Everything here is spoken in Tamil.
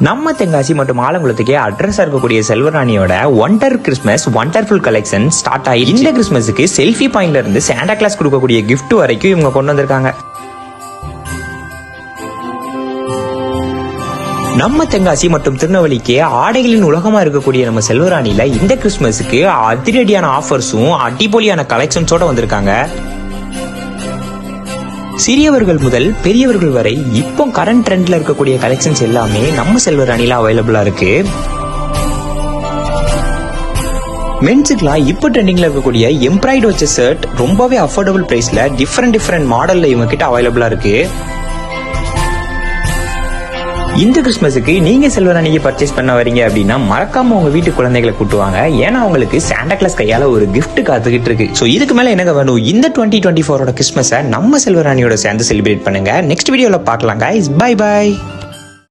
நம்ம தென்காசி மற்றும் ஆலங்குளத்துக்கே அட்ரஸா இருக்கக்கூடிய செல்வராணியோட wonder Christmas wonderful collection start ஆகி இந்த கிறிஸ்மஸுக்கு செல்ஃபி பாயிண்ட்ல இருந்து சாண்டா கிளாஸ் கொடுக்கக்கூடிய கிஃப்ட் வரைக்கும் இவங்க கொண்டு வந்திருக்காங்க. நம்ம தென்காசி மற்றும் திருநெல்வேலிக்கு ஆடைகளின் உலகமா இருக்கக்கூடிய நம்ம செல்வராணியில இந்த கிறிஸ்மஸுக்கு அதிரடியான ஆஃபர்ஸும் அடிப்பொலியான கலெக்ஷன்ஸோட வந்திருக்காங்க. சிறியவர்கள் முதல் பெரியவர்கள் வரை இப்போ கரண்ட் ட்ரெண்ட்ல இருக்கக்கூடிய கலெக்ஷன்ஸ் எல்லாமே நம்ம செல்வராணில அவைலபிளா இருக்கு. மென்ஸுக்குலாம் இப்போ ட்ரெண்டிங்ல இருக்கக்கூடிய எம்ப்ராய்டு வச்ச ஷர்ட் ரொம்பவே அஃபோர்டபுள் பிரைஸ்ல டிஃபரெண்ட் மாடல்ல இவங்க கிட்ட அவைலபிளா இருக்கு. இந்த கிறிஸ்மஸுக்கு நீங்க செல்வராணிக்கு பர்ச்சேஸ் பண்ண வரீங்க அப்படின்னா மறக்காம உங்க வீட்டு குழந்தைகளை கூட்டுவாங்க. ஏன்னா அவங்களுக்கு சாண்டா கிளாஸ் கையால ஒரு கிஃப்ட் காத்துக்கிட்டு இருக்கு. சோ இதுக்கு மேல என்ன வேணும்? இந்த 2024 கிறிஸ்மஸை நம்ம செல்வராணியோட சேர்ந்து செலிப்ரேட் பண்ணுங்க. நெக்ஸ்ட் வீடியோல பார்க்கலாம் guys. By by.